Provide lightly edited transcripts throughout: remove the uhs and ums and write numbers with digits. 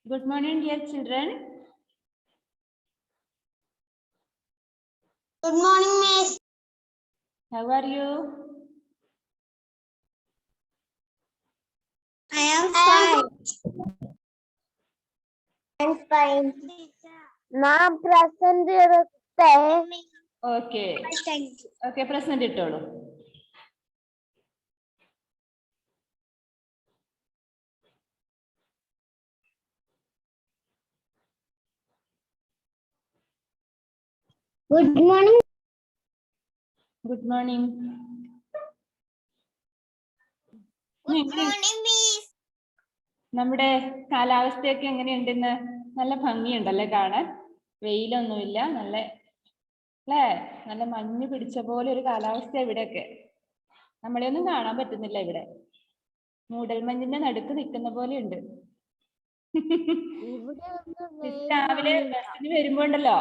Good morning, dear children. Good morning, Miss. How are you? I am fine. I'm fine. Now present Okay. Okay, present ittolu. Good morning. Good morning. Good morning, Miss. നമ്മുടെ കാലാവസ്ഥയൊക്കെ എങ്ങനെയുണ്ടെന്ന്? നല്ല ഭംഗിയുണ്ടല്ലേ കാണാൻ? വെയിലൊന്നുമില്ല, നല്ല അല്ലേ, നല്ല മഞ്ഞ് പിടിച്ച പോലെ ഒരു കാലാവസ്ഥ ഇവിടെയൊക്കെ. നമ്മളെയൊന്നും കാണാൻ പറ്റുന്നില്ല ഇവിടെ. മൂടൽമഞ്ഞിന്റെ നടുക്ക് നിൽക്കുന്ന പോലെ ഉണ്ട്. രാവിലെ ബസ്സിന് വരുമ്പോ ഉണ്ടല്ലോ,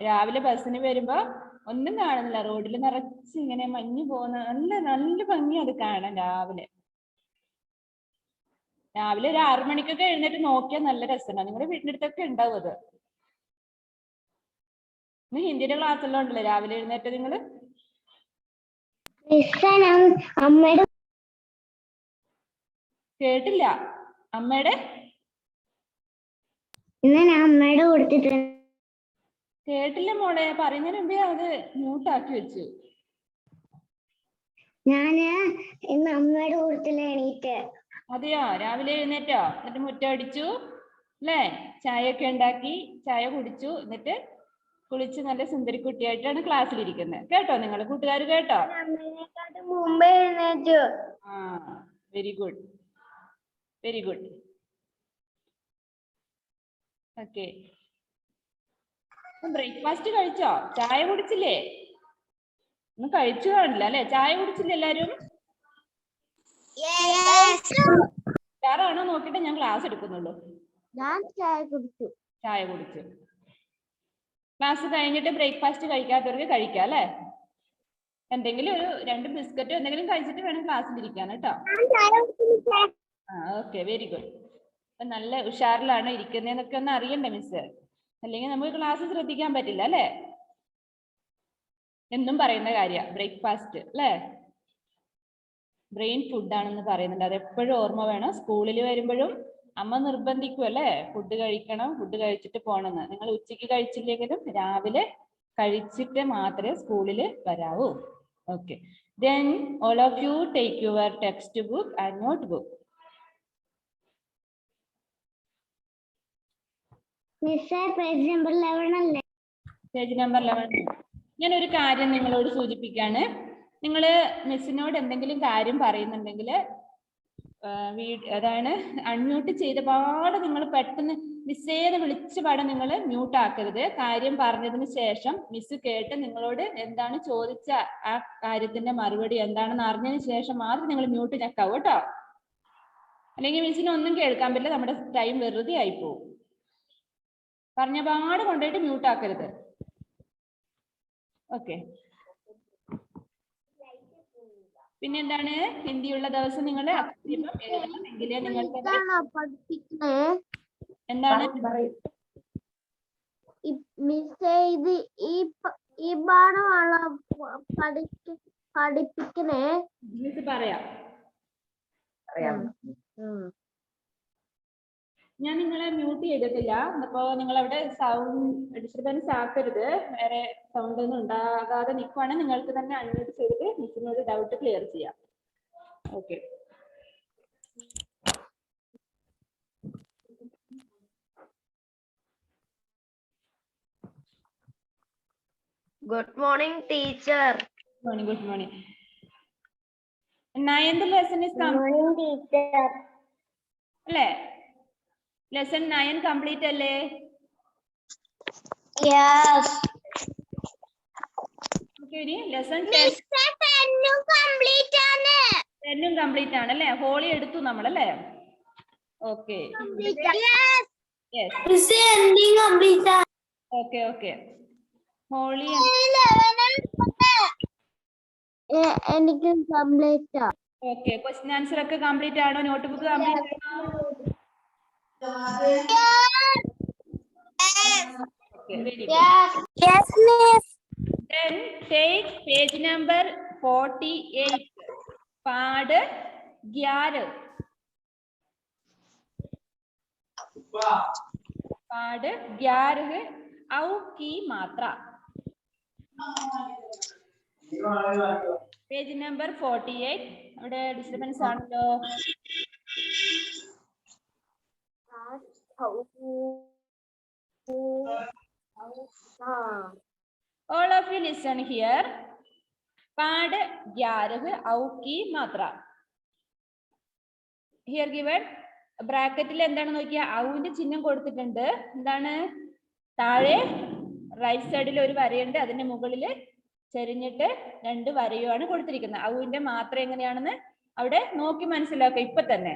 രാവിലെ ബസ്സിന് വരുമ്പോ ഒന്നും കാണുന്നില്ല, റോഡിൽ നിറച്ച് ഇങ്ങനെ മഞ്ഞ് പോകുന്ന നല്ല നല്ല ഭംഗിയാ അത് കാണാൻ. രാവിലെ ഒരു 6 മണിക്കൊക്കെ എഴുന്നേറ്റ് നോക്കിയാൽ നല്ല രസമാണ്. നിങ്ങളുടെ വീടിന്റെ അടുത്തൊക്കെ ഉണ്ടാവും അത്. ഇന്ന് ഹിന്ദിയുടെ ക്ലാസ് എല്ലാം ഉണ്ടല്ലോ രാവിലെ എഴുന്നേറ്റ് നിങ്ങള്? അമ്മയുടെ കേട്ടില്ല. അമ്മയുടെ അമ്മയുടെ കൊടുത്തിട്ട് കേട്ടില്ല മോളെ, പറയുന്നതിന് മുമ്പേ അത് മ്യൂട്ടാക്കി വെച്ചു. ഞാന് ഇന്ന് അമ്മയുടെ കൂട്ടത്തില് എണീറ്റ്. അതെയോ? രാവിലെ എഴുന്നേറ്റോ? എന്നിട്ട് മുറ്റം അടിച്ചു അല്ലേ? ചായയൊക്കെ ഉണ്ടാക്കി, ചായ കുടിച്ചു, എന്നിട്ട് കുളിച്ച് നല്ല സുന്ദരിക്കുട്ടിയായിട്ടാണ് ക്ലാസ്സിലിരിക്കുന്നത്. കേട്ടോ നിങ്ങൾ കൂട്ടുകാർ? കേട്ടോ? അമ്മേനെക്കാട്ടും മുമ്പേ എഴുന്നേറ്റു. ആ, very good, very good. Okay, breakfast കഴിച്ചോ? ചായ കുടിച്ചില്ലേ? ഒന്നും കഴിച്ചു കാണില്ല അല്ലെ? ചായ കുടിച്ചില്ല എല്ലാരും? ആണോ നോക്കിട്ട് ഞാൻ ക്ലാസ് എടുക്കുന്നുള്ളൂ. ഞാൻ ചായ കുടിച്ചു. ചായ കുടിച്ചു. ക്ലാസ് കഴിഞ്ഞിട്ട് ബ്രേക്ക്ഫാസ്റ്റ് കഴിക്കാത്തവർക്ക് കഴിക്കാം അല്ലെ? എന്തെങ്കിലും ഒരു 2 ബിസ്ക്കറ്റോ എന്തെങ്കിലും കഴിച്ചിട്ട് വേണം ക്ലാസ്സിലിരിക്കാൻ കേട്ടോ. ആ, ഓക്കെ, വെരി ഗുഡ്. അപ്പൊ നല്ല ഉഷാറിലാണ് ഇരിക്കുന്നതെന്നൊക്കെ ഒന്ന് അറിയണ്ടേ മിസ്? അല്ലെങ്കിൽ നമുക്ക് ക്ലാസ് ശ്രദ്ധിക്കാൻ പറ്റില്ല അല്ലെ? എന്നും പറയുന്ന കാര്യം ബ്രേക്ക്ഫാസ്റ്റ് അല്ലേ? ബ്രെയിൻ ഫുഡ് ആണെന്ന് പറയുന്നുണ്ട്. അത് എപ്പോഴും ഓർമ്മ വേണം. സ്കൂളിൽ വരുമ്പോഴും അമ്മ നിർബന്ധിക്കും അല്ലേ, ഫുഡ് കഴിക്കണം, ഫുഡ് കഴിച്ചിട്ട് പോകണമെന്ന്. നിങ്ങൾ ഉച്ചയ്ക്ക് കഴിച്ചില്ലെങ്കിലും രാവിലെ കഴിച്ചിട്ട് മാത്രമേ സ്കൂളിൽ വരാവൂ. Okay, then all of you take your textbook and notebook. Page number 11 അല്ലേ? Page number 11. ഞാനൊരു കാര്യം നിങ്ങളോട് സൂചിപ്പിക്കാണ്. നിങ്ങൾ മിസ്സിനോട് എന്തെങ്കിലും കാര്യം പറയുന്നുണ്ടെങ്കിൽ അതാണ് അൺമ്യൂട്ട് ചെയ്ത പാടെ നിങ്ങൾ പെട്ടെന്ന് മിസ്സേന്ന് വിളിച്ച പാടെ നിങ്ങൾ മ്യൂട്ട് ആക്കരുത്. കാര്യം പറഞ്ഞതിന് ശേഷം മിസ് കേട്ട് നിങ്ങളോട് എന്താണ് ചോദിച്ച ആ കാര്യത്തിന്റെ മറുപടി എന്താണെന്ന് അറിഞ്ഞതിന് ശേഷം മാത്രം നിങ്ങൾ മ്യൂട്ട് ഞെക്കാവൂ കേട്ടോ. അല്ലെങ്കിൽ മിസ്സിന് ഒന്നും കേൾക്കാൻ പറ്റില്ല, നമ്മുടെ ടൈം വെറുതെ ആയി പോകും. പറഞ്ഞ പാട് കൊണ്ടുപോയിട്ട് മ്യൂട്ട് ആക്കരുത്. ഓക്കെ, പിന്നെ എന്താണ്, ഹിന്ദിയുള്ള ദിവസം നിങ്ങൾ അക്ഷരം എഴുതണം. എങ്കിലേ നിങ്ങൾക്ക് എന്താണ് ഈ പാഠമാണ് പഠിപ്പിക്കണേ. മിസ് പറയാം. ഞാൻ നിങ്ങളെ മ്യൂട്ട് ചെയ്തിട്ടില്ല. അപ്പോ നിങ്ങൾ അവിടെ സൗണ്ട് ഡിസ്റ്റർബൻസ് ആക്കരുത്. വേറെ സൗണ്ട് ഒന്നും ഉണ്ടാകാതെ നിൽക്കുവാണെങ്കിൽ നിങ്ങൾക്ക് തന്നെ അൺമ്യൂട്ട് ചെയ്തിട്ട് മിസ്സിനോട് ഡൗട്ട് ക്ലിയർ ചെയ്യാം. Okay, good morning teacher. Morning. Good morning. 9th lesson is complete teacher അല്ലേ? ലെസൺ 9 കംപ്ലീറ്റ് അല്ലേ? യെസ്. ഓക്കെ, ഇനി ലെസൺ 10 കംപ്ലീറ്റ് ആണ്. 10 കംപ്ലീറ്റ് ആണ് അല്ലേ? ഹോളി എടുത്തു നമ്മൾ അല്ലേ? Okay, okay, okay. ഹോളി എനിക്ക് കംപ്ലീറ്റ്. ഓക്കെ, ക്വസ്റ്റ്യൻ ആൻസർ ഒക്കെ കംപ്ലീറ്റ് ആണോ? നോട്ട് ബുക്ക് കംപ്ലീറ്റ് ആണോ? Okay, very good. Yes, miss. Then take page number 48. पाठ 11. पाठ 11 औ की मात्रा. Page number 48. അവിടെ ഡിസ്റ്റർബൻസ് ആണല്ലോ. All of you listen here. पाठ 11 औ की मात्रा. Here given ബ്രാക്കറ്റിൽ എന്താണ് നോക്കിയാ ഔവിന്റെ ചിഹ്നം കൊടുത്തിട്ടുണ്ട്. എന്താണ് താഴെ റൈറ്റ് സൈഡിൽ ഒരു വരയുണ്ട്, അതിന്റെ മുകളിൽ ചെരിഞ്ഞിട്ട് 2 വരയുമാണ് കൊടുത്തിരിക്കുന്നത്. ഔവിന്റെ മാത്ര എങ്ങനെയാണെന്ന് അവിടെ നോക്കി മനസ്സിലാക്കുക ഇപ്പൊ തന്നെ.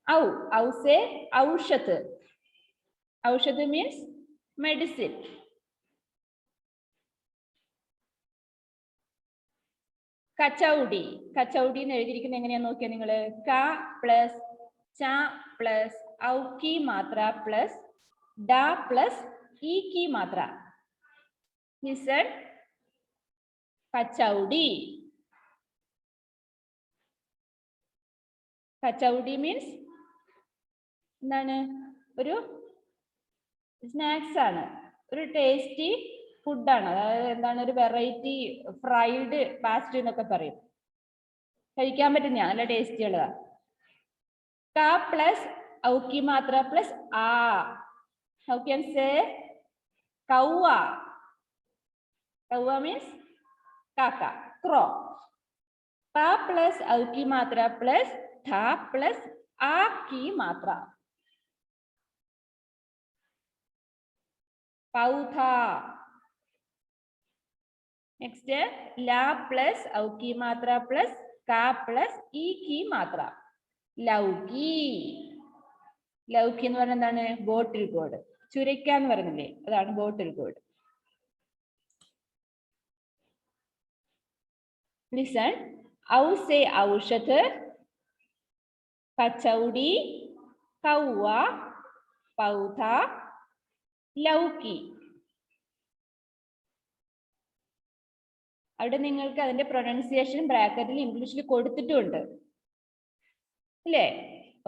ഔ ഔസേ ഔഷധ്. ഔഷധ് means medicine. കച്ചൗടി. കച്ചൗടി എന്ന് എഴുതിയിരിക്കുന്നത് എങ്ങനെയാന്ന് നോക്കിയാൽ നിങ്ങള് ക പ്ലസ് ച പ്ലസ് ഔ की മാത്ര പ്ലസ് ഡ പ്ലസ് ഈ की മാത്ര. Listen. കച്ചൗടി. കച്ചൗടി മീൻസ് എന്താണ്? ഒരു സ്നാക്സ് ആണ്, ഒരു ടേസ്റ്റി ഫുഡാണ്. അതായത് എന്താണ്, ഒരു വെറൈറ്റി ഫ്രൈഡ് പാസ്ട്രി എന്നൊക്കെ പറയും. കഴിക്കാൻ പറ്റുന്ന നല്ല ടേസ്റ്റി ഉള്ളതാ. ക പ്ലസ് ഔ की മാത്ര പ്ലസ് ആ. How can say കൗവ. കൗവ means കാക്ക, crow. ക പ്ലസ് ഔ की മാത്ര പ്ലസ് ധ പ്ലസ് ആ की മാത്ര. पौधा. Next ला प्लस औ की मात्रा प्लस का प्लस ई की मात्रा. ലൗകി. ലൗകി എന്ന് പറഞ്ഞാൽ എന്താണ്? ബോട്ടിൽ ഗോഡ്. ചുരയ്ക്ക എന്ന് പറഞ്ഞില്ലേ, അതാണ് ബോട്ടിൽ ഗോഡ്. Listen. औ से औषध, कचौड़ी, कौवा, पौधा, ലൗകി. അവിടെ നിങ്ങൾക്ക് അതിന്റെ പ്രൊനൗൺസിയേഷൻ ബ്രാക്കറ്റിൽ ഇംഗ്ലീഷിൽ കൊടുത്തിട്ടുണ്ട് അല്ലേ?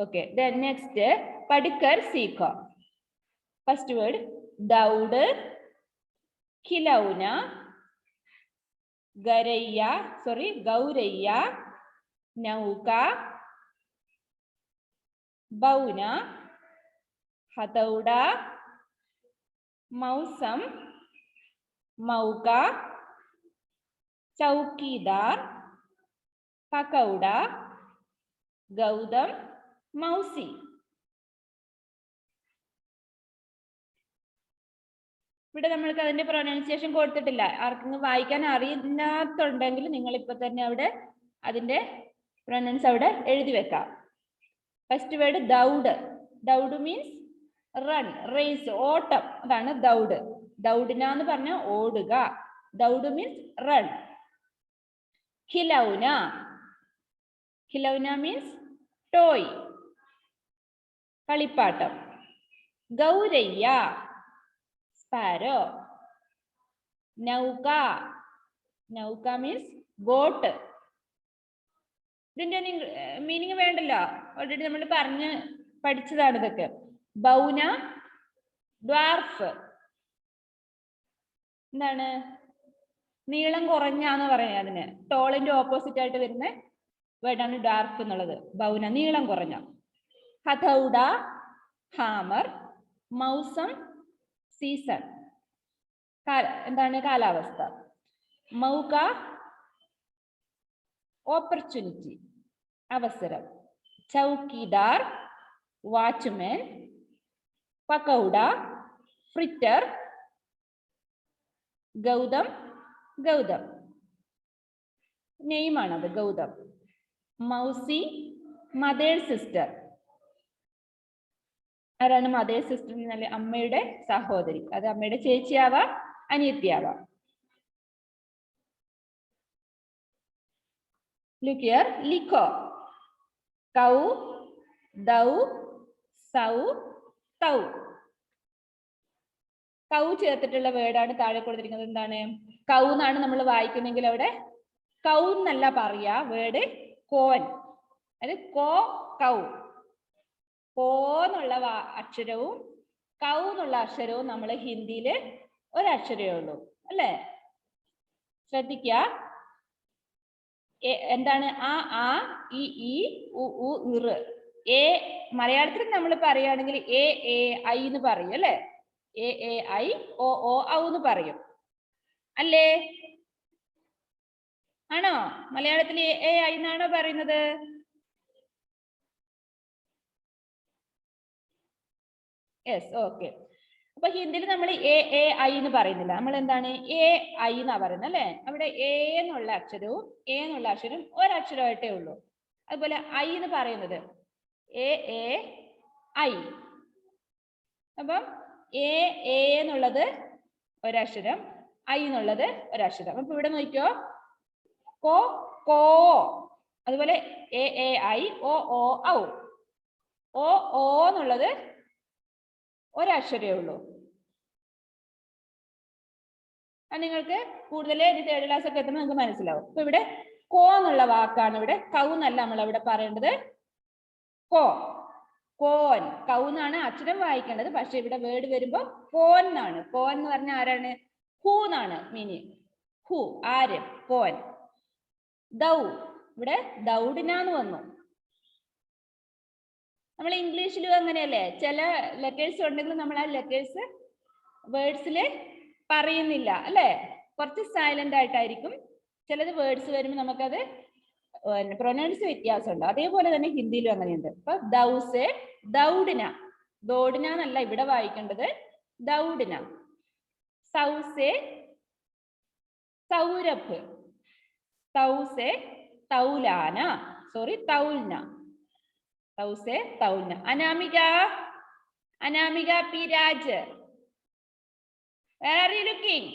Okay. Next പഠിക്കർ Seekho. First word ദൗഡ്, ഖിലൗന, Gowraiah, നൗക, ബൗന, ഹതൗഡ, मौसम, मौका, चौकीदार, पकौड़ा, गौतम, मौसी. ഇവിടെ നമ്മൾക്ക് അതിന്റെ പ്രൊനൗൺസിയേഷൻ കൊടുത്തിട്ടില്ല. ആർക്കെങ്കിലും വായിക്കാൻ അറിയാത്തുണ്ടെങ്കിൽ നിങ്ങൾ ഇപ്പൊ തന്നെ അവിടെ അതിന്റെ പ്രൊനൗൺസ് അവിടെ എഴുതി വെക്കാം. ഫസ്റ്റ് വേർഡ് ദൗഡ്. ദൗഡ് മീൻസ് റൺ, റേസ്, ഓട്ടം. അതാണ് ദൗഡ്. ദൗഡിന എന്ന് പറഞ്ഞ ഓടുക. ദൗഡ് മീൻസ് റൺ. ഖിലൗന. ഖിലൗന മീൻസ് ടോയ്, കളിപ്പാട്ടം. ഗൗരയ്യ, സ്പാരോ. നൗക. നൗക മീൻസ് ബോട്ട്. ഇതിന്റെ മീനിങ് വേണ്ടല്ലോ, ഓൾറെഡി നമ്മൾ പഠിച്ചതാണ് ഇതൊക്കെ. ബൗന, ഡ്വാർഫ്. എന്താണ്? നീളം കുറഞ്ഞാന്ന് പറയാം അതിന്. ടോളിന്റെ ഓപ്പോസിറ്റ് ആയിട്ട് വരുന്ന വേർഡാണ് ഡ്വാർഫ് എന്നുള്ളത്. ബൗന നീളം കുറഞ്ഞ. ഹതൗഡ ഹാമർ. മൗസം സീസൺ, എന്താണ്? കാലാവസ്ഥ. മൗക ഓപ്പർച്യൂണിറ്റി, അവസരം. ചൗക്കിദാർ വാച്ച്മാൻ. പക്കൗഡ ഫ്രിറ്റർ. ഗൗതം നെയ്മാണത്, ഗൗതം. മൗസി മദേർ സിസ്റ്റർ. ആരാണ് മദേർ സിസ്റ്റർ? എന്നാൽ അമ്മയുടെ സഹോദരി. അത് അമ്മയുടെ ചേച്ചിയാവാം, അനിയത്തിയാവാം. Look here. ലിഖോ. കൗ, ദൗ, സൗ തൗ. കൗ ചേർത്തിട്ടുള്ള വേർഡാണ് താഴെ കൊടുത്തിരിക്കുന്നത്. എന്താണ്? കൗ എന്നാണ് നമ്മൾ വായിക്കുന്നെങ്കിൽ അവിടെ കൗ എന്നല്ല പറയാ, വേർഡ് കോൻ. അത് കോ കൗ. കോ എന്നുള്ള അക്ഷരവും കൗ എന്നുള്ള അക്ഷരവും നമ്മൾ ഹിന്ദിയില് ഒരക്ഷരമേ ഉള്ളൂ അല്ലേ? ശ്രദ്ധിക്ക. എന്താണ്? ആ ഈ ഉ ഇർ. എ മലയാളത്തിൽ നമ്മൾ പറയുകയാണെങ്കിൽ എ ഐ എന്ന് പറയും അല്ലെ? എ ഐ ഓ ഔ എന്ന് പറയും അല്ലേ? ആണോ? മലയാളത്തിൽ എ ഐ എന്നാണോ പറയുന്നത്? Yes, okay. അപ്പൊ ഹിന്ദിയിൽ നമ്മൾ എ ഐ എന്ന് പറയുന്നില്ല, നമ്മൾ എന്താണ് എ ഐ എന്നാ പറയുന്നത് അല്ലെ? അവിടെ എ എന്നുള്ള അക്ഷരവും ഒരക്ഷരമായിട്ടേ ഉള്ളൂ. അതുപോലെ ഐ എന്ന് പറയുന്നത് എ ഐ. അപ്പം എ എന്നുള്ളത് ഒരക്ഷരം, ഐ എന്നുള്ളത് ഒരക്ഷരം. അപ്പൊ ഇവിടെ നോക്കിയോ, കോ കോ. അതുപോലെ എ ഐ ഓ ഔ. ഓ എന്നുള്ളത് ഒരക്ഷരമേ ഉള്ളൂ. നിങ്ങൾക്ക് കൂടുതൽ തേർഡ് ക്ലാസ് ഒക്കെ എത്തുമ്പോൾ നിങ്ങൾക്ക് മനസ്സിലാവും. അപ്പൊ ഇവിടെ കോ എന്നുള്ള വാക്കാണ് ഇവിടെ, കൗ എന്നല്ല നമ്മൾ ഇവിടെ പറയേണ്ടത്, കോ. കോൻ. കൗ എന്നാണ് അക്ഷരം വായിക്കേണ്ടത്, പക്ഷെ ഇവിടെ വേർഡ് വരുമ്പോ കോൻ എന്നാണ്. കോൻ എന്ന് പറഞ്ഞ ആരാണ്? ഹൂ എന്നാണ് മീനിങ്. ഹൂ, ആര്? കോൻ. ദൗ, ഇവിടെ ദൗഡിനാന്ന് വന്നു. നമ്മൾ ഇംഗ്ലീഷിലും അങ്ങനെയല്ലേ, ചില ലെറ്റേഴ്സ് ഉണ്ടെങ്കിൽ നമ്മൾ ആ ലെറ്റേഴ്സ് വേർഡ്സിൽ പറയുന്നില്ല അല്ലെ? കുറച്ച് സൈലന്റ് ആയിട്ടായിരിക്കും. ചിലത് വേർഡ്സ് വരുമ്പോൾ നമുക്കത് പ്രൊനൗൺസ് വ്യത്യാസമുണ്ട്. അതേപോലെ തന്നെ ഹിന്ദിയിലും അങ്ങനെയുണ്ട്. അപ്പൊ ദൗസെ ദൗഡിന. ദോഡിന എന്നല്ല ഇവിടെ വായിക്കേണ്ടത്, ദൗഡിന. സൗസെ സൗരഭ്. തൗസെ തൗലാന. സോറി, തൗൽന. തൗസെ തൗൽന. Anamika. Anamika P Raj. Where are you looking?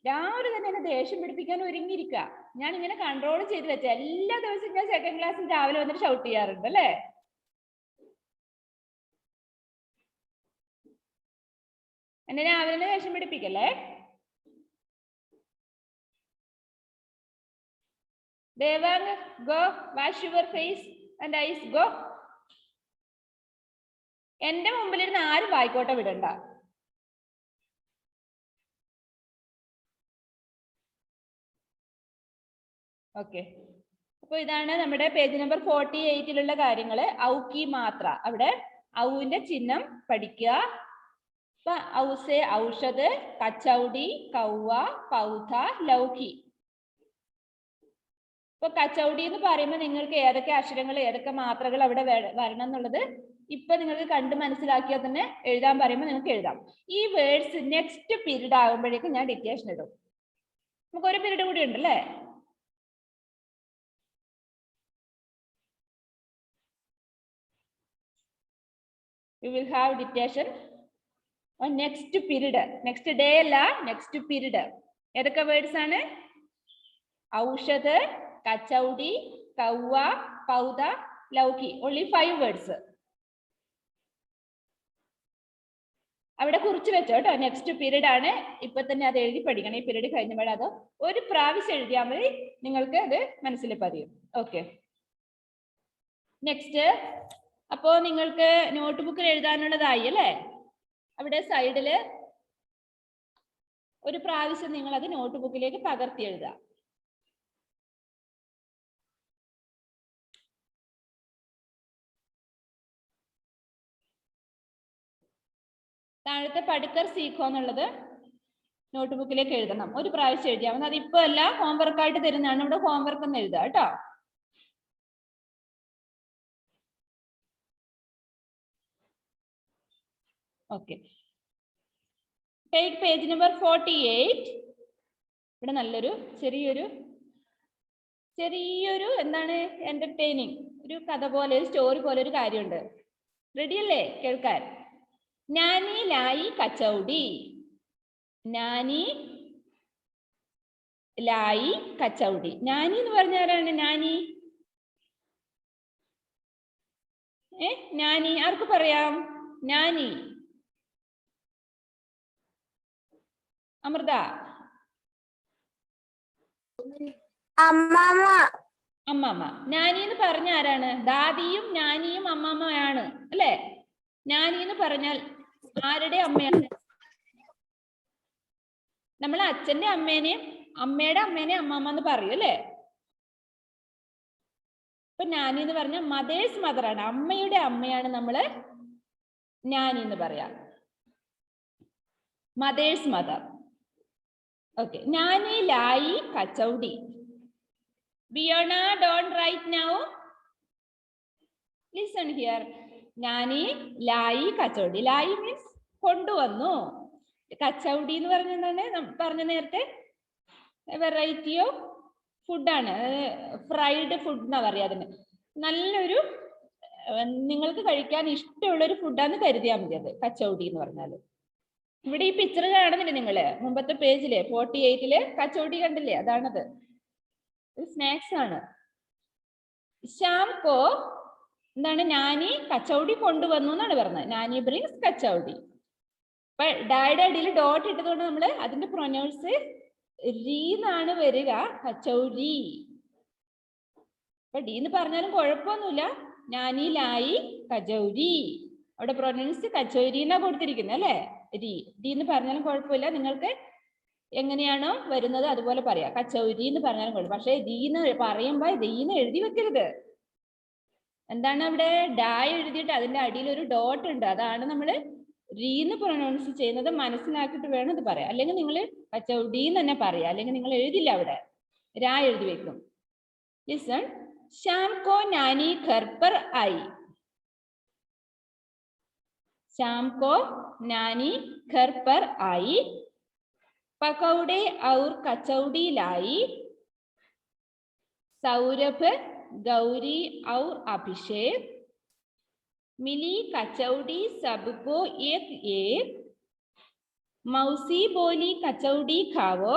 രാവിലെ തന്നെ എന്നെ ദേഷ്യം പിടിപ്പിക്കാൻ ഒരുങ്ങിയിരിക്കുക. ഞാൻ ഇങ്ങനെ കൺട്രോൾ ചെയ്ത് വെച്ച എല്ലാ ദിവസവും ഞാൻ സെക്കൻഡ് ക്ലാസ്സിൽ രാവിലെ വന്നിട്ട് ഷൗട്ട് ചെയ്യാറുണ്ട് അല്ലേ? എന്നെ രാവിലെ ദേഷ്യം പിടിപ്പിക്കല്ലേ? ദേവാങ്, go wash your face and eyes, go. എന്റെ മുമ്പിലിരുന്ന് ആരും വായിക്കോട്ടെ വിടണ്ട. ഓക്കെ, അപ്പൊ ഇതാണ് നമ്മുടെ പേജ് നമ്പർ 48 കാര്യങ്ങള്. ഔക്കി മാത്ര, അവിടെ ഔവിന്റെ ചിഹ്നം പഠിക്കുക. അപ്പൊ ഔസെ ഔഷധ്, കച്ചൗടി, കൗവ, പൗധ, ലൗകി. ഇപ്പൊ കച്ചൗടി എന്ന് പറയുമ്പോൾ നിങ്ങൾക്ക് ഏതൊക്കെ അക്ഷരങ്ങൾ ഏതൊക്കെ മാത്രകൾ അവിടെ വരണം എന്നുള്ളത് ഇപ്പൊ നിങ്ങൾക്ക് കണ്ട് മനസ്സിലാക്കിയാൽ തന്നെ എഴുതാൻ പറയുമ്പോൾ നിങ്ങൾക്ക് എഴുതാം. ഈ വേർഡ്സ് നെക്സ്റ്റ് പീരീഡ് ആകുമ്പോഴേക്കും ഞാൻ ഡിക്റ്റേഷൻ ഇടും. നമുക്ക് ഒരു പീരീഡ് കൂടി ഉണ്ട് അല്ലേ? You will have dictation on next period. Next day അല്ല, next period. ഏതൊക്കെ വേർഡ്സ് ആണ്? ഔഷധ്, കച്ചൗടി, കൗവ, പൗധ, ലൗകി. Only 5 words. അവിടെ കുറിച്ച് വെച്ചോ കേട്ടോ. നെക്സ്റ്റ് പീരീഡ് ആണ്. ഇപ്പൊ തന്നെ അത് എഴുതി പഠിക്കണം. ഈ പീരീഡ് കഴിഞ്ഞപ്പോൾ അത് ഒരു പ്രാവശ്യം എഴുതിയാൽ മതി, നിങ്ങൾക്ക് അത് മനസ്സിൽ പതിയും. Okay, next. അപ്പോ നിങ്ങൾക്ക് നോട്ട് ബുക്കിൽ എഴുതാനുള്ളതായി അല്ലേ? അവിടെ സൈഡില് ഒരു പ്രാവശ്യം നിങ്ങൾ അത് നോട്ട് ബുക്കിലേക്ക് പകർത്തി എഴുതുക. താഴത്തെ പഠിക്കർ സീഖോ എന്നുള്ളത് നോട്ട് ബുക്കിലേക്ക് എഴുതണം. ഒരു പ്രാവശ്യം എഴുതിയാൽ മതി. അതിപ്പോ അല്ല, ഹോംവർക്ക് ആയിട്ട് തരുന്നതാണ്. ഇവിടെ ഹോംവർക്ക് ഒന്ന് എഴുതുക കേട്ടോ. Okay, take page number 48. ഇവിടെ നല്ലൊരു ചെറിയൊരു എന്താണ് എന്റർടൈനിങ് ഒരു കഥ പോലെ, ഒരു സ്റ്റോറി പോലെ ഒരു കാര്യമുണ്ട്. റെഡി അല്ലേ കേൾക്കാൻ? നാനി ലായി കച്ചൗടി. നാനി ലായി കച്ചൗടി. നാനി എന്ന് പറഞ്ഞ ആരാണ്? നാനി നാനി ആർക്ക് പറയാം? നാനി. അമൃത. അമ്മമ്മ. അമ്മമ്മ. നാനി എന്ന് പറഞ്ഞ ആരാണ്? ദാദിയും നാനിയും അമ്മമ്മയാണ് അല്ലെ? നാനി എന്ന് പറഞ്ഞാൽ ആരുടെ അമ്മയാണ്? നമ്മൾ അച്ഛന്റെ അമ്മേനെയും അമ്മയുടെ അമ്മേനെയും അമ്മമ്മ എന്ന് പറയും അല്ലെ? ഇപ്പൊ നാനി എന്ന് പറഞ്ഞാൽ മദേഴ്സ് മദർ ആണ്, അമ്മയുടെ അമ്മയാണ് നമ്മള് നാനി എന്ന് പറയാം. Mother's mother. ഓക്കെ. നാനി ലായി കച്ചൗടി. Biyona, don't write now. Listen here. നാനി ലായി കച്ചൗടി. ലായി മീൻസ് കൊണ്ടുവന്നു. കച്ചൗടി എന്ന് പറഞ്ഞ എന്താണ്? പറഞ്ഞ നേരത്തെ വെറൈറ്റി ഓഫ് ഫുഡാണ്, ഫ്രൈഡ് ഫുഡ് എന്നാ പറയാ. അതിന് നല്ലൊരു നിങ്ങൾക്ക് കഴിക്കാൻ ഇഷ്ടമുള്ള ഒരു ഫുഡാന്ന് കരുതിയാൽ മതി അത് കച്ചൗടി എന്ന് പറഞ്ഞാല്. ഇവിടെ ഈ പിക്ചർ കാണുന്നില്ലേ നിങ്ങള്? മുമ്പത്തെ പേജില് 48 കച്ചൗടി കണ്ടില്ലേ? അതാണത്. സ്നാക്സ് ആണ്. ശ്യാം കോ എന്താണ്? നാനി കച്ചൗടി കൊണ്ടുവന്നു എന്നാണ് പറഞ്ഞത്. നാനി ബ്രിങ്സ് കച്ചൗടി. അപ്പൊ ഡായുടെ അടിയിൽ ഡോട്ട് ഇട്ടതുകൊണ്ട് നമ്മള് അതിന്റെ പ്രൊനൗൺസ് രീ എന്നാണ് വരിക, കച്ചൗരി. അപ്പൊ ഡി എന്ന് പറഞ്ഞാലും കുഴപ്പമൊന്നുമില്ല. നാനി ലായി കച്ചൗരി. അവിടെ പ്രൊനൗൺസ് കച്ചൗരി എന്നാ കൊടുത്തിരിക്കുന്നത് അല്ലെ? ഡി എന്ന് പറഞ്ഞാലും കുഴപ്പമില്ല. നിങ്ങൾക്ക് എങ്ങനെയാണോ വരുന്നത് അതുപോലെ പറയാം. കച്ചൗരി എന്ന് പറഞ്ഞാലും കുഴപ്പം. പക്ഷെ ദീന്ന് പറയുമ്പോ ദീന്ന് എഴുതി വെക്കരുത്. എന്താണ് അവിടെ? ഡായ് എഴുതിയിട്ട് അതിന്റെ അടിയിൽ ഒരു ഡോട്ട് ഉണ്ട്. അതാണ് നമ്മള് റീന്ന് പ്രൊനൗൺസ് ചെയ്യുന്നത്. മനസ്സിലാക്കിയിട്ട് വേണം ഇത് പറയാം. അല്ലെങ്കിൽ നിങ്ങൾ കച്ചൗടി എന്ന് തന്നെ പറയാം. അല്ലെങ്കിൽ നിങ്ങൾ എഴുതില്ല, അവിടെ രാ എഴുതി വെക്കും. ലിസൺ. ശ്യാം കോ നാനി ഘർ പർ ആയി. ശ്യാം കോ നാനി ഘർ പർ ആയി. पकौड़े और कचौड़ी लाई. सौरभ, गौरी और अभिषेक. मिली कचौड़ी सबको एक एक. मौसी बोली कचौड़ी खाओ,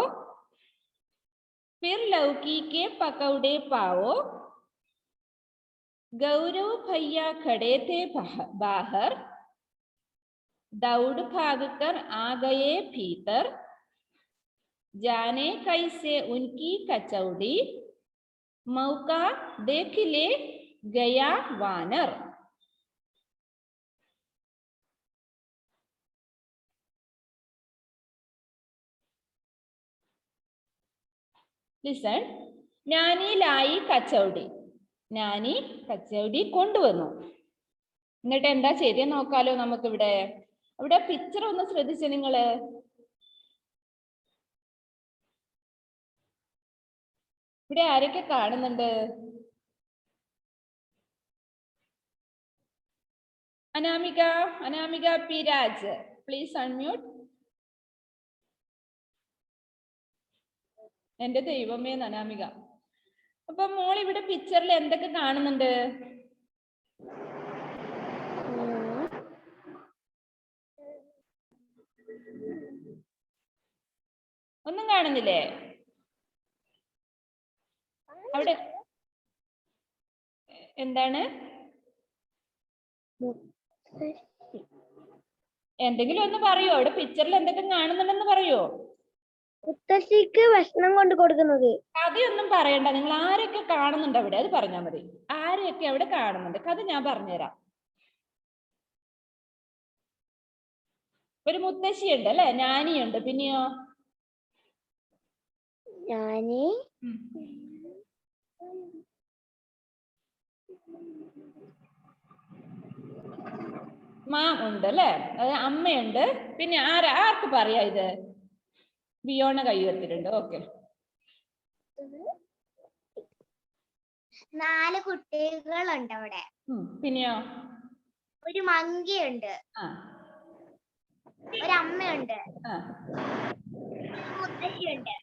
फिर लौकी के पकौड़े पाओ. गौरव भैया खड़े थे बाहर, दौड़ भाग कर आ गए भीतर. जाने कैसे उनकी कचौड़ी, मौका देख ले गया वानर. Listen. നാനി ലായി കച്ചൗടി. നാനി കച്ചൗടി കൊണ്ടുവന്നു. എന്നിട്ട് എന്താ ചെയ്തേ നോക്കാലോ നമുക്കിവിടെ. ഇവിടെ പിക്ചർ ഒന്ന് ശ്രദ്ധിച്ചേ നിങ്ങള്. ഇവിടെ ആരൊക്കെ കാണുന്നുണ്ട്? Anamika, Anamika P Raj, please unmute. എന്റെ ദൈവമേ അനാമിക. അപ്പൊ മോൾ ഇവിടെ പിക്ചറിൽ എന്തൊക്കെ കാണുന്നുണ്ട്? ഒന്നും കാണുന്നില്ലേ? അവിടെ എന്താണ്? എന്തെങ്കിലും ഒന്ന് പറയോ? അവിടെ പിക്ചറിൽ എന്തൊക്കെ കാണുന്നുണ്ടെന്ന് പറയോ? മുത്തശ്ശിക്ക് ഭക്ഷണം കൊണ്ട് കൊടുക്കുന്നത്. കഥയൊന്നും പറയണ്ട. നിങ്ങൾ ആരൊക്കെ കാണുന്നുണ്ട് അവിടെ അത് പറഞ്ഞാൽ മതി. ആരെയൊക്കെ അവിടെ കാണുന്നുണ്ട് കഥ ഞാൻ പറഞ്ഞുതരാം. ഒരു മുത്തശ്ശിയുണ്ട് അല്ലെ? നാനിയുണ്ട്. പിന്നെയോ? നാനി, മാം ഉണ്ട് അല്ലെ? അമ്മയുണ്ട്. പിന്നെ ആർക്ക് പറയാ ഇത്? ബിയോണ കൈ ഉയർത്തിട്ടുണ്ട്. ഓക്കെ. 4 കുട്ടികളുണ്ട് അവിടെ. പിന്നെയോ? ഒരു മങ്കിയുണ്ട്, ഒരു അമ്മയുണ്ട്,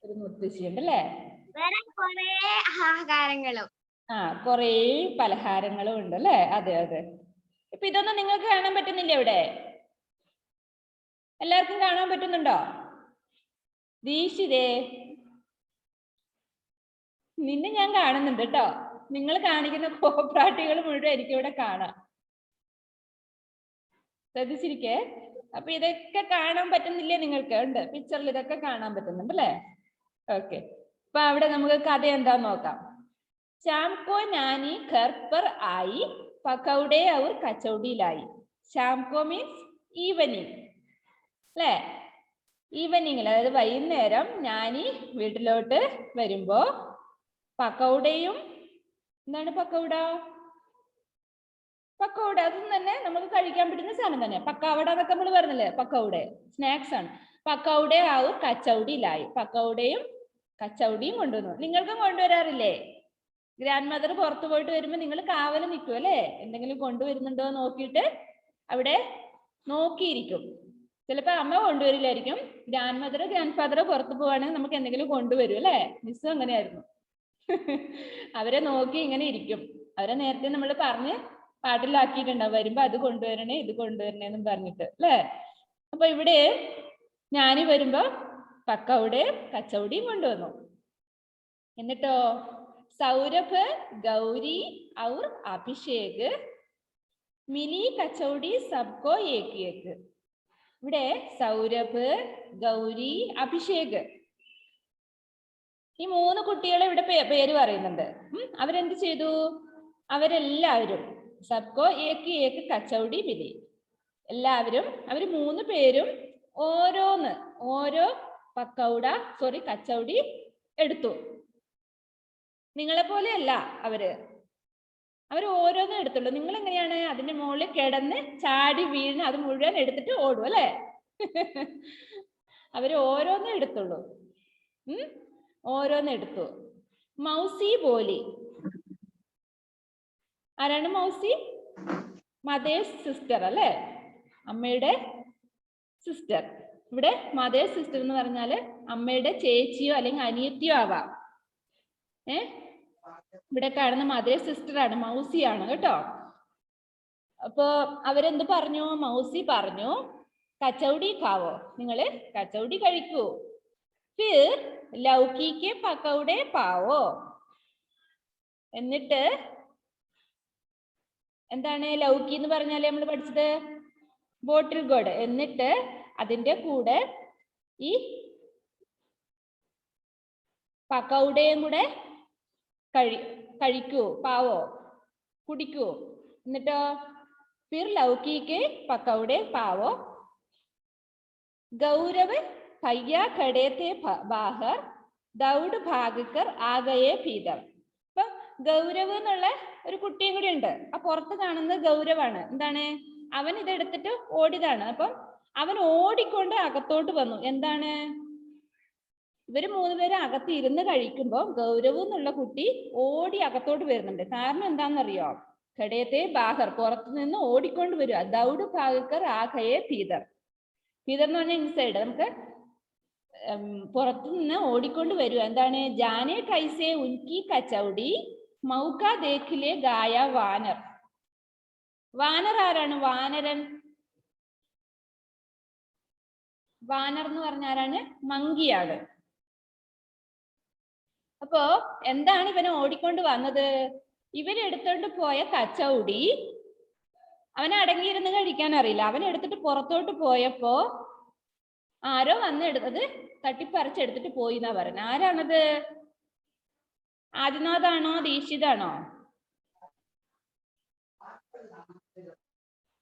ഒരു മുത്തശ്ശിയുണ്ട് അല്ലേ? വേറെ കുറെ ആഹാരങ്ങളും കൊറേ പലഹാരങ്ങളും ഉണ്ട് അല്ലേ? അതെ അതെ. ഇപ്പൊ ഇതൊന്നും നിങ്ങൾക്ക് കാണാൻ പറ്റുന്നില്ല ഇവിടെ? എല്ലാവർക്കും കാണാൻ പറ്റുന്നുണ്ടോ? ദീക്ഷിതേ, നിന്നെ ഞാൻ കാണുന്നുണ്ട് കേട്ടോ. നിങ്ങൾ കാണിക്കുന്ന കോപ്രാട്ടികൾ മുഴുവൻ എനിക്ക് ഇവിടെ കാണാം. ശ്രദ്ധിച്ചിരിക്കേ. അപ്പൊ ഇതൊക്കെ കാണാൻ പറ്റുന്നില്ലേ നിങ്ങൾക്ക്? ഉണ്ട്, പിക്ചറിൽ ഇതൊക്കെ കാണാൻ പറ്റുന്നുണ്ട് അല്ലേ? ഓക്കെ. അപ്പൊ അവിടെ നമുക്ക് കഥ എന്താന്ന് നോക്കാം. शाम को नानी घर पर आई, पकौड़े और कचौड़ी लाई. शाम को मीन्स ഈവനിങ് അല്ലേ? ഈവനിങ്ങിൽ, അതായത് വൈകുന്നേരം നാനി വീട്ടിലോട്ട് വരുമ്പോ പക്കൗടയും, എന്താണ് പക്കൗട? പക്കൗട അതും തന്നെ നമുക്ക് കഴിക്കാൻ പറ്റുന്ന സാധനം തന്നെ. പക്കാവട എന്നൊക്കെ നമ്മൾ പറഞ്ഞില്ലേ, പക്കൗട സ്നാക്സ് ആണ്. പക്കൗട ആവും കച്ചൗടിയിലായി. പക്കൗടയും കച്ചൗടിയും കൊണ്ടുവന്നു. നിങ്ങൾക്കും കൊണ്ടുവരാറില്ലേ? ഗ്രാൻഡ് മദർ പുറത്തു പോയിട്ട് വരുമ്പോൾ നിങ്ങൾ കാവല് നിൽക്കും അല്ലേ? എന്തെങ്കിലും കൊണ്ടുവരുന്നുണ്ടോ നോക്കിയിട്ട് അവിടെ നോക്കിയിരിക്കും. ചിലപ്പോൾ അമ്മ കൊണ്ടുവരില്ലായിരിക്കും. ഗ്രാൻഡ് മദർ ഗ്രാൻഡ് ഫാദർ പുറത്തു പോവാണെങ്കിൽ നമുക്ക് എന്തെങ്കിലും കൊണ്ടുവരും അല്ലേ? മിസ്സും അങ്ങനെയായിരുന്നു. അവരെ നോക്കി ഇങ്ങനെ ഇരിക്കും. അവരെ നേരത്തെ നമ്മൾ പറഞ്ഞ് പാട്ടിലാക്കിയിട്ടുണ്ടാവും, വരുമ്പോ അത് കൊണ്ടുവരണേ ഇത് കൊണ്ടുവരണേന്നും പറഞ്ഞിട്ട് അല്ലേ? അപ്പൊ ഇവിടെ ഞാനി വരുമ്പോ പക്കൗടയും കച്ചൗടിയും കൊണ്ടുവന്നു. എന്നിട്ടോ സൗരഭ്, ഗൗരി और അഭിഷേക് മിലി കച്ചൗടി സബ്കോ ഏക്ക് ഏക്ക്. ഇവിടെ സൗരഭ്, ഗൗരി, അഭിഷേക് ഈ 3 കുട്ടികളെ ഇവിടെ പേര് പറയുന്നുണ്ട്. അവരെന്ത് ചെയ്തു? അവരെല്ലാവരും സബ്കോ ഏക്ക് ഏക്ക് കച്ചൗടി മിലി, എല്ലാവരും അവർ 3 പേരും ഓരോ കച്ചൗടി എടുത്തു. നിങ്ങളെ പോലെയല്ല അവര് ഓരോന്നും എടുത്തുള്ളൂ. നിങ്ങൾ എങ്ങനെയാണ്? അതിന്റെ മുകളിൽ കിടന്ന് ചാടി വീണ് അത് മുഴുവൻ എടുത്തിട്ട് ഓടും അല്ലേ? അവര് ഓരോന്നും എടുത്തുള്ളൂ. ഓരോന്ന് എടുത്തു. മൗസി ബോലി. ആരാണ് മൗസി? മദേഴ്സ് സിസ്റ്റർ അല്ലേ? അമ്മയുടെ സിസ്റ്റർ. ഇവിടെ മദേഴ്സ് സിസ്റ്റർ എന്ന് പറഞ്ഞാല് അമ്മയുടെ ചേച്ചിയോ അല്ലെങ്കിൽ അനിയത്തിയോ ആവാം. ഇവിടെ കാണുന്ന മദേഴ്സ് സിസ്റ്റർ ആണ്, മൗസിയാണ് കേട്ടോ. അപ്പൊ അവരെന്ത് പറഞ്ഞു? മൗസി പറഞ്ഞു കച്ചൗടി ഖാവോ, നിങ്ങള് കച്ചൗടി കഴിക്കൂ. ഫിർ ലൗകിക്ക് പക്കൗടെ പാവോ. എന്നിട്ട് എന്താണ് ലൗക്കി എന്ന് പറഞ്ഞാല് നമ്മൾ പഠിച്ചത്? ബോട്ടിൽ ഗോഡ്. എന്നിട്ട് അതിന്റെ കൂടെ ഈ പക്കൗടയും കൂടെ കഴിക്കൂ, പാവോ, കുടിക്കൂ. എന്നിട്ടോ ഫിർ ലൗകിക്ക് പക്കൗടെ പാവോ. ഗൗരവ് ഭയ്യ ഖഡേ थे ബാഹർ, ദൗഡ് ഭാഗക്കർ ആഗയെ ഭീതർ. അപ്പൊ ഗൗരവ് എന്നുള്ള ഒരു കുട്ടിയും കൂടി ഉണ്ട്. ആ പുറത്ത് കാണുന്നത് ഗൗരവാണ്. എന്താണ്? അവൻ ഇതെടുത്തിട്ട് ഓടിയതാണ്. അപ്പം അവൻ ഓടിക്കൊണ്ട് അകത്തോട്ട് വന്നു. എന്താണ്? ഇവര് 3 പേരും അകത്ത് ഇരുന്ന് കഴിക്കുമ്പോൾ ഗൗരവ് എന്നുള്ള കുട്ടി ഓടി അകത്തോട്ട് വരുന്നുണ്ട്. കാരണം എന്താണെന്നറിയോ? ഖഡേത്തെ ബാഹർ, പുറത്തു നിന്ന് ഓടിക്കൊണ്ട് വരിക. ദൗഡ് ഭാഗക്കർ ആഗയെ ഭീതർ. ഭീതർ എന്ന് പറഞ്ഞാൽ ഇൻസൈഡ്, നമുക്ക് പുറത്തു നിന്ന് ഓടിക്കൊണ്ട് വരിക. എന്താണ്? ജാനെ കൈസെ ഉൻകി കച്ചൗടി മൗക ദേഖിലെ ഗായ വാനർ. വാനർ ആരാണ്? വാനരൻ. വാനർ എന്ന് പറഞ്ഞ ആരാണ്? മങ്കിയാണ്. അപ്പോ എന്താണ് ഇവനെ ഓടിക്കൊണ്ട് വന്നത്? ഇവരെടുത്തോണ്ട് പോയ കച്ചൗടി അവനെ അടങ്ങിയിരുന്ന് കഴിക്കാൻ അറിയില്ല. അവൻ എടുത്തിട്ട് പുറത്തോട്ട് പോയപ്പോ ആരോ വന്ന് എടുത്തത് തട്ടിപ്പറിച്ചെടുത്തിട്ട് പോയി എന്നാ പറഞ്ഞ. ആരാണത്? ആദിനാഥാണോ ദീക്ഷിതാണോ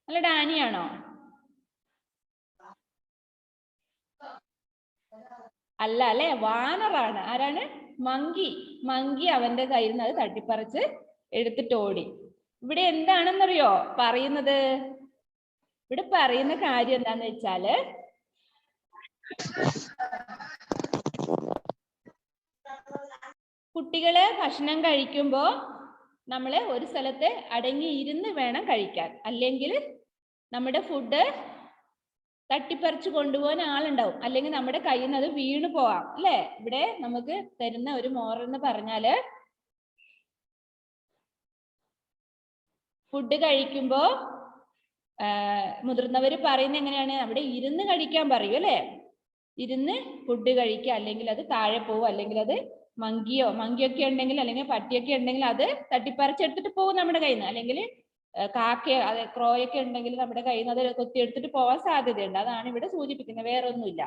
അല്ല ഡാനിയാണോ? അല്ല അല്ലെ, വാനറാണ്. ആരാണ്? മങ്കി അവന്റെ കയ്യിൽ നിന്ന് അത് തട്ടിപ്പറിച്ച് എടുത്തിട്ട് ഓടി. ഇവിടെ എന്താണെന്നറിയോ പറയുന്നത്? ഇവിടെ പറയുന്ന കാര്യം എന്താന്ന് വെച്ചാല് കുട്ടികള് ഭക്ഷണം കഴിക്കുമ്പോ നമ്മള് ഒരു സ്ഥലത്ത് അടങ്ങി ഇരുന്ന് വേണം കഴിക്കാൻ. അല്ലെങ്കിൽ നമ്മുടെ ഫുഡ് തട്ടിപ്പറിച്ച് കൊണ്ടുപോകാൻ ആളുണ്ടാവും. അല്ലെങ്കിൽ നമ്മുടെ കയ്യിൽ നിന്ന് അത് വീണു പോവാം അല്ലെ? ഇവിടെ നമുക്ക് തരുന്ന ഒരു മോറൽ എന്ന് പറഞ്ഞാല് ഫുഡ് കഴിക്കുമ്പോ മുതിർന്നവര് പറയുന്നത് എങ്ങനെയാണ്? അവിടെ ഇരുന്ന് കഴിക്കാൻ പറയും അല്ലെ? ഇരുന്ന് ഫുഡ് കഴിക്കുക. അല്ലെങ്കിൽ അത് താഴെ പോവും. അല്ലെങ്കിൽ അത് മങ്കിയൊക്കെ ഉണ്ടെങ്കിൽ അല്ലെങ്കിൽ പട്ടിയൊക്കെ ഉണ്ടെങ്കിൽ അത് തട്ടിപ്പറിച്ചെടുത്തിട്ട് പോകും നമ്മുടെ കയ്യിൽ നിന്ന്. അല്ലെങ്കിൽ കാക്ക അതെ ക്രോയൊക്കെ ഉണ്ടെങ്കിൽ നമ്മുടെ കയ്യിൽ നിന്ന് അത് കൊത്തിയെടുത്തിട്ട് പോവാൻ സാധ്യതയുണ്ട്. അതാണ് ഇവിടെ സൂചിപ്പിക്കുന്നത്, വേറെ ഒന്നുമില്ല.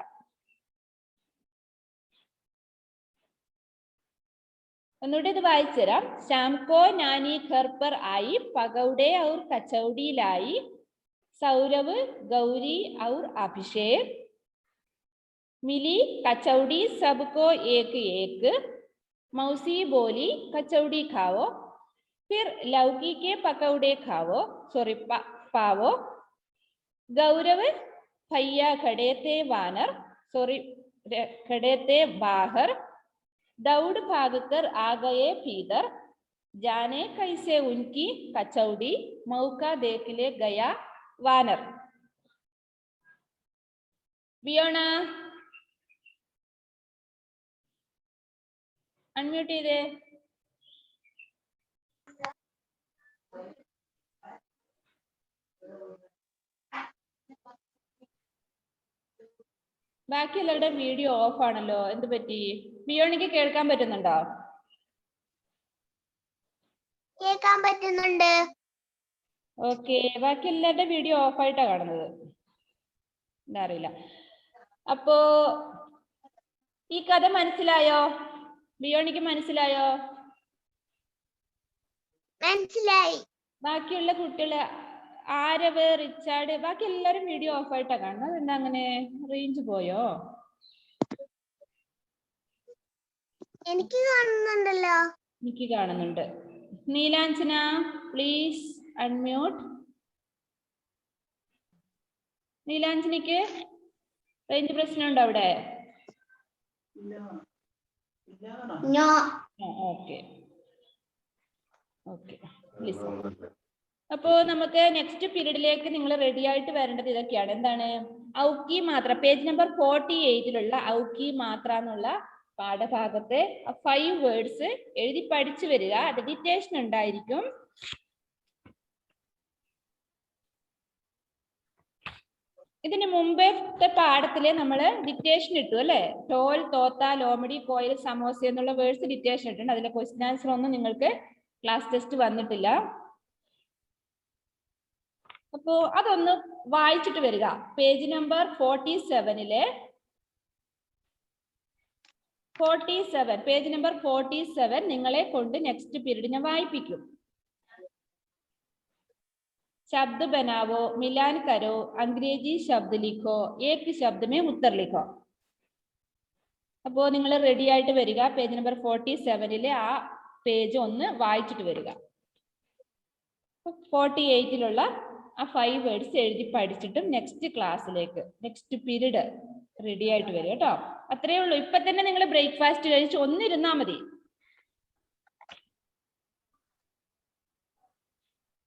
ഒന്നുകൂടി ഇത് വായിച്ചു തരാം. ശ്യാംകോ നാനി ഘർ പർ ആയി പകൗഡെ ഔർ കച്ചൗടി ലായി സൗരവ് ഗൗരി ഔർ അഭിഷേക് मिली कचौड़ी सबको एक एक मौसी बोली कचौड़ी खाओ फिर लौकी के पकौड़े खाओ सॉरी पावो गौरव भैया खड़े थे वानर सॉरी खड़े थे बाहर दौड़ भागकर आ गए भीतर जाने कैसे उनकी कचौड़ी मौका देख ले गया वानर. बियोना അൺമ്യൂട്ട് ചെയ്തേ. ബാക്കിയുള്ളവരുടെ വീഡിയോ ഓഫ് ആണല്ലോ, എന്ത് പറ്റി? മിയോണിക്ക് കേൾക്കാൻ പറ്റുന്നുണ്ടോ? കേൾക്കാൻ പറ്റുന്നുണ്ട്. ഓക്കെ, ബാക്കി എല്ലാവരുടെ വീഡിയോ ഓഫ് ആയിട്ടാ കാണുന്നത്, എന്താ അറിയില്ല. അപ്പോ ഈ കഥ മനസ്സിലായോ? ബിയോണിക്ക് മനസ്സിലായോ? മനസ്സിലായി. ബാക്കിയുള്ള കുട്ടികള് ആരവ്, റിച്ചാർഡ്, ബാക്കി എല്ലാരും വീഡിയോ ഓഫ് ആയിട്ടാ കാണുന്നത്. എന്താ അങ്ങനെ? റേഞ്ച് പോയോ? എനിക്ക് കാണുന്നുണ്ടല്ലോ. എനിക്ക് കാണുന്നുണ്ട്. Neelanjana please unmute. നീലാഞ്ജനയ്ക്ക് റേഞ്ച് പ്രശ്നമുണ്ടോ അവിടെ? Okay okay please. അപ്പോ നമുക്ക് നെക്സ്റ്റ് പീരീഡിലേക്ക് നിങ്ങൾ റെഡി ആയിട്ട് വരേണ്ടത് ഇതൊക്കെയാണ്. എന്താണ്? ഔക്കി മാത്ര, പേജ് നമ്പർ 48 ഔക്കി മാത്ര എന്നുള്ള പാഠഭാഗത്തെ 5 വേർഡ്സ് എഴുതി പഠിച്ചു വരിക. അത് ഡിറ്റേഷൻ ഉണ്ടായിരിക്കും. ഇതിന് മുമ്പത്തെ പാഠത്തില് നമ്മൾ ഡിറ്റേഷൻ ഇട്ടു അല്ലെ? ടോൽ, തോത്ത, ലോമഡി, കോയിൽ, സമോസ എന്നുള്ള വേർഡ്സ് ഡിറ്റേഷൻ ഇട്ടുണ്ട്. അതിലെ ക്വസ്റ്റ്യൻ ആൻസർ ഒന്നും നിങ്ങൾക്ക് ക്ലാസ് ടെസ്റ്റ് വന്നിട്ടില്ല. അപ്പോ അതൊന്ന് വായിച്ചിട്ട് വരിക. പേജ് നമ്പർ 47 പേജ് നമ്പർ 47 നിങ്ങളെ കൊണ്ട് നെക്സ്റ്റ് പീരീഡ് ഞാൻ വായിപ്പിക്കും. शब्द बनाओ, मिलान करो, अंग्रेजी शब्द लिखो, एक शब्द में उत्तर लिखो. അപ്പോൾ നിങ്ങൾ റെഡി ആയിട്ട് വരിക. പേജ് നമ്പർ 47 ആ പേജ് ഒന്ന് വായിച്ചിട്ട് വരിക. 48 ആ 5 വേർഡ്സ് എഴുതി പഠിച്ചിട്ടും നെക്സ്റ്റ് ക്ലാസ്സിലേക്ക്, നെക്സ്റ്റ് പീരീഡ് റെഡി ആയിട്ട് വരിക കേട്ടോ. അത്രയേ ഉള്ളൂ. ഇപ്പൊ തന്നെ നിങ്ങൾ ബ്രേക്ക്ഫാസ്റ്റ് കഴിച്ച് ഒന്നിരുന്നാ മതി.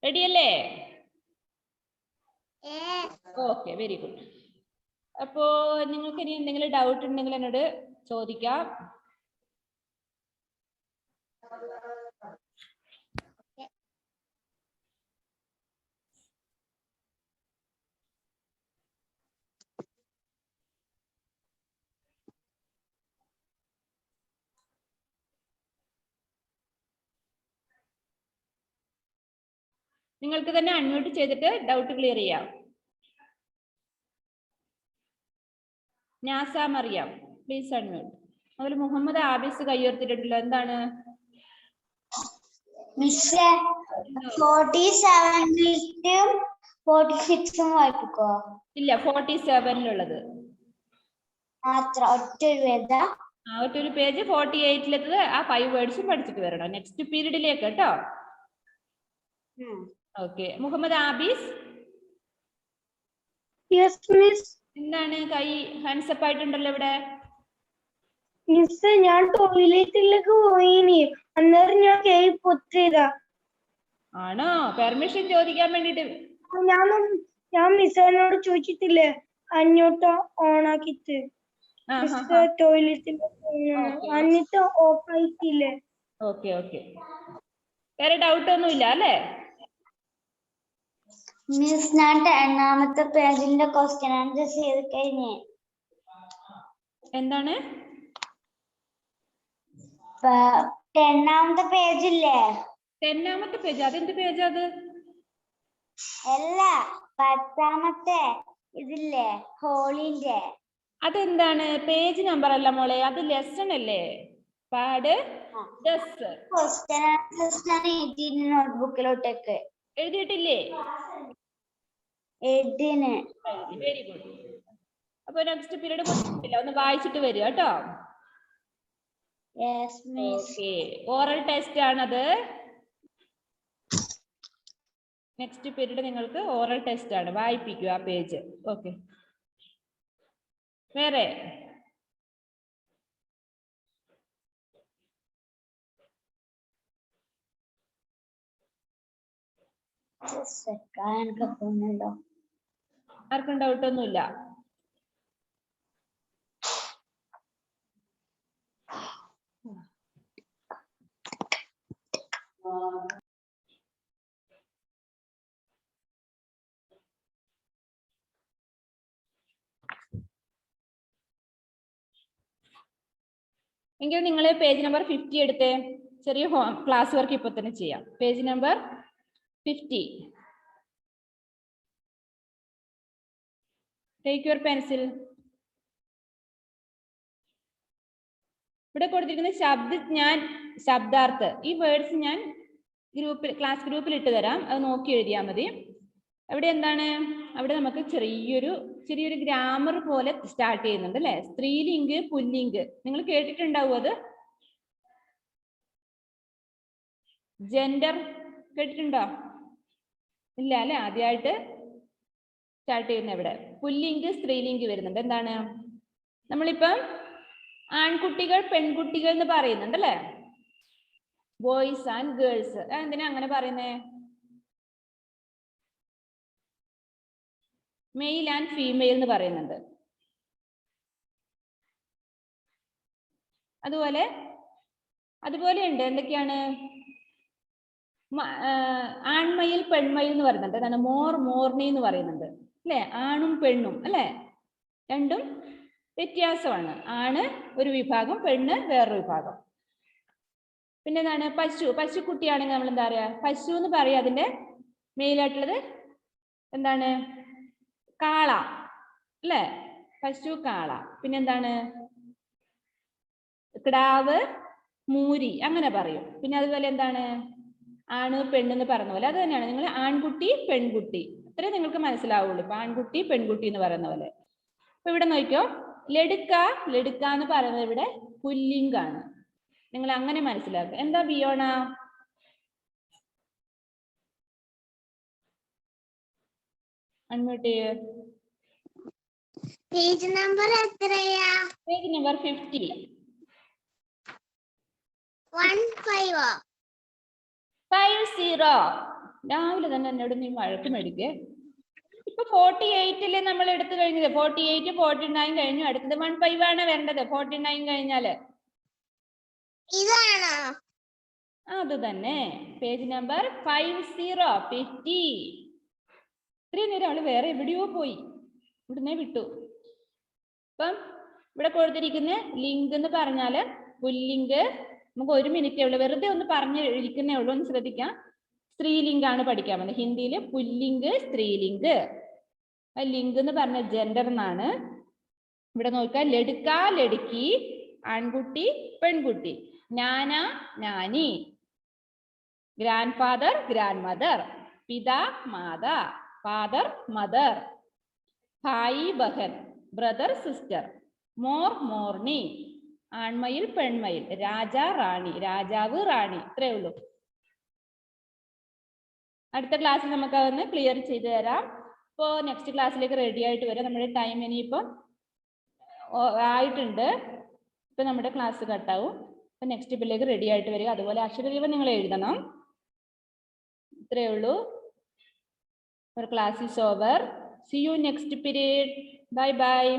റെഡിയല്ലേ? Okay, very good. അപ്പോ നിങ്ങൾക്ക് ഇനി എന്തെങ്കിലും ഡൗട്ട് ഉണ്ടെങ്കിൽ എന്നോട് ചോദിക്കാം. നിങ്ങൾക്ക് തന്നെ അൺമ്യൂട്ട് ചെയ്തിട്ട് ഡൗട്ട് ക്ലിയർ ചെയ്യാം. NASA Mariyam please unmute. അതുപോലെ മുഹമ്മദ് ആബിസ് കയ്യുയർത്തിയിട്ടുണ്ടല്ലോ, എന്താണ്? 47 വായിപ്പിക്കോ? ഇല്ല, 47 ഒറ്റൊരു പേജ്. 48 ആ 5 വേർഡ്സും പഠിച്ചിട്ട് വരണം നെക്സ്റ്റ് പീരീഡിലേക്ക് കേട്ടോ. ഓക്കെ, മുഹമ്മദ് ആബീസ് എന്താണ് കൈ ഹാൻഡ്സപ്പ് ആയിട്ടുണ്ടല്ലോ ഇവിടെ? ഞാൻ ടോയ്ലറ്റിലേക്ക് പോയിനി, അന്നേരം ഞാൻ കൈ പൊത്തിയതാ. ആണോ? പെർമിഷൻ ചോദിക്കാൻ വേണ്ടിട്ട് ഞാൻ മിസ്സോനോട് ചോദിച്ചിട്ടില്ലേ അഞ്ഞോട്ട് ഓണാക്കിട്ട് ടോയ്ലറ്റിൽ എന്നിട്ട് ഓഫ് ആയിട്ടില്ലേ? ഓക്കെ ഓക്കെ, വേറെ ഡൗട്ട് ഒന്നുമില്ല അല്ലേ? മിസ്, ഞാൻ 10ാമത്തെ പേജിന്റെ ക്വസ്റ്റ്യൻ ആൻസർ ചെയ്ത് കഴിഞ്ഞേ. എന്താണ്? 10ാമത്തെ പേജില്ലേ? 10ാമത്തെ പേജ്? അതെന്ത് പേജാ അത്? അല്ല 10ാമത്തെ ഇതില്ലേ ഹോളിന്റെ. അതെന്താണ്? പേജ് നമ്പർ അല്ല മോളെ, അത് ലെസൺ അല്ലേ? പാട് ക്വസ്റ്റ്യൻ ആൻസേഴ്സ് ഞാൻ എഴുതിയിരുന്നു നോട്ട്ബുക്കിലോട്ടൊക്കെ. എഴുതിയിട്ടില്ലേ? എഴുതിന്. Very good. അപ്പൊ നെക്സ്റ്റ് പീരീഡ് കൊടുത്തിട്ടില്ല, ഒന്ന് വായിച്ചിട്ട് വരിക കേട്ടോ. ഓറൽ ടെസ്റ്റ് ആണത്. നെക്സ്റ്റ് പീരീഡ് നിങ്ങൾക്ക് ഓറൽ ടെസ്റ്റ് ആണ്, വായിപ്പിക്കുക ആ പേജ്. ഓക്കെ. വേറെ ആർക്കും ഡൗട്ട് ഒന്നുമില്ല? എങ്കിൽ നിങ്ങൾ പേജ് നമ്പർ 50 എടുത്തേ. ചെറിയ ക്ലാസ് വർക്ക് ഇപ്പൊ തന്നെ ചെയ്യാം. Page number 50. Take your pencil. ഇവിടെ കൊടുത്തിരിക്കുന്ന ശബ്ദജ്ഞാൻ, ശബ്ദാർത്ഥ്, ഈ വേർഡ്സ് ഞാൻ ക്ലാസ് ഗ്രൂപ്പിൽ ഇട്ട് തരാം, അത് നോക്കി എഴുതിയാൽ മതി. അവിടെ എന്താണ്? അവിടെ നമുക്ക് ചെറിയൊരു ഗ്രാമർ പോലെ സ്റ്റാർട്ട് ചെയ്യുന്നുണ്ട് അല്ലെ? സ്ത്രീലിംഗ്, പുല്ലിംഗ്, നിങ്ങൾ കേട്ടിട്ടുണ്ടാവും. അത് ജെൻഡർ കേട്ടിട്ടുണ്ടോ? ഇല്ല അല്ലെ? ആദ്യമായിട്ട് സ്റ്റാർട്ട് ചെയ്യുന്ന ഇവിടെ പുല്ലിംഗ്, സ്ത്രീലിംഗ് വരുന്നുണ്ട്. എന്താണ്? നമ്മളിപ്പം ആൺകുട്ടികൾ, പെൺകുട്ടികൾ എന്ന് പറയുന്നുണ്ട് അല്ലെ? Boys and girls. എന്തിനാ അങ്ങനെ പറയുന്നേ? മെയിൽ ആൻഡ് ഫീമെയിൽ എന്ന് പറയുന്നുണ്ട്. അതുപോലെ ഉണ്ട്. എന്തൊക്കെയാണ്? ആൺമയിൽ, പെൺമയിൽ എന്ന് പറയുന്നുണ്ട്. എന്താണ്? മോർണി എന്ന് പറയുന്നുണ്ട് അല്ലെ? ആണും പെണ്ണും അല്ലെ? രണ്ടും വ്യത്യാസമാണ്. ആണ് ഒരു വിഭാഗം, പെണ്ണ് വേറൊരു വിഭാഗം. പിന്നെ എന്താണ്? പശുക്കുട്ടിയാണെങ്കിൽ നമ്മൾ എന്താ പറയാ? പശു എന്ന് പറയാ. അതിന്റെ മെയിലായിട്ടുള്ളത് എന്താണ്? കാള അല്ലെ? പശു, കാള. പിന്നെന്താണ്? കിടാവ്, മൂരി, അങ്ങനെ പറയും. പിന്നെ അതുപോലെ എന്താണ്? ആണ് പെണ്ണെന്ന് പറഞ്ഞ പോലെ അത് തന്നെയാണ്. നിങ്ങൾ ആൺകുട്ടി, പെൺകുട്ടി, അത്രേ നിങ്ങൾക്ക് മനസ്സിലാവുള്ളൂ. ഇപ്പൊ ആൺകുട്ടി, പെൺകുട്ടി എന്ന് പറയുന്ന പോലെ. അപ്പൊ ഇവിടെ നോക്കിയോ, ലടുക്ക എന്ന് പറയുന്നത് ഇവിടെ പുല്ലിംഗാണ്. നിങ്ങൾ അങ്ങനെ മനസ്സിലാക്കുക. എന്താ ബിയോണ? അൺമ്യൂട്ട് ചെയ്യ്. പേജ് നമ്പർ എത്രയാ? Page number 50. 50. രാവിലെ തന്നെ എന്നോട് നീ വഴക്ക് മേടിക്കേ. ഇപ്പൊ 48 നമ്മൾ എടുത്തു കഴിഞ്ഞത്. 48, 49 കഴിഞ്ഞു. അടുത്തത് 15 ആണ് വരേണ്ടത്. 49 കഴിഞ്ഞാല് ഇതാണോ? അത് തന്നെ. Page number 50. ഇത്രയും നേരം അവള് വേറെ എവിടെയോ പോയി, ഇവിടുന്നേ വിട്ടു. അപ്പം ഇവിടെ കൊടുത്തിരിക്കുന്ന ലിങ്ക് എന്ന് പറഞ്ഞാല് പുല്ലിംഗ്. നമുക്ക് 1 മിനിറ്റേ ഉള്ളൂ, വെറുതെ ഒന്ന് പറഞ്ഞു ഇരിക്കുന്നേ ഉള്ളൂ, ഒന്ന് ശ്രദ്ധിക്കാം. സ്ത്രീലിംഗാണ് പഠിക്കാൻ വന്നത്. ഹിന്ദിയില് പുല്ലിംഗ്, സ്ത്രീലിംഗ്. ലിംഗ് എന്ന് പറഞ്ഞ ജെൻഡർ എന്നാണ്. ഇവിടെ നോക്കുക, ലടുക്ക, ലടുക്കി, ആൺകുട്ടി, പെൺകുട്ടി. നാന, നാനി, ഗ്രാൻഡ് ഫാദർ, ഗ്രാൻഡ് മദർ, പിതാ, മാതാ, ഫാദർ, മദർ, ഭായി, ബഹൻ, ബ്രദർ, സിസ്റ്റർ, മോർണി, ആൺമയിൽ, പെൺമയിൽ, രാജ, റാണി, രാജാവ്, റാണി. ഇത്രേ ഉള്ളൂ. അടുത്ത ക്ലാസ്സിൽ നമുക്ക് അതൊന്ന് ക്ലിയർ ചെയ്തു തരാം. ഇപ്പോ നെക്സ്റ്റ് ക്ലാസ്സിലേക്ക് റെഡി ആയിട്ട് വരാം. നമ്മുടെ ടൈം ഇനിയിപ്പം ആയിട്ടുണ്ട്. ഇപ്പൊ നമ്മുടെ ക്ലാസ് കട്ടാവും. അപ്പൊ നെക്സ്റ്റ് പിള്ളിലേക്ക് റെഡി ആയിട്ട് വരിക. അതുപോലെ അക്ഷരദീപം നിങ്ങൾ എഴുതണം. ഇത്രയേ ഉള്ളൂ. Our class is over. See you next period. Bye bye.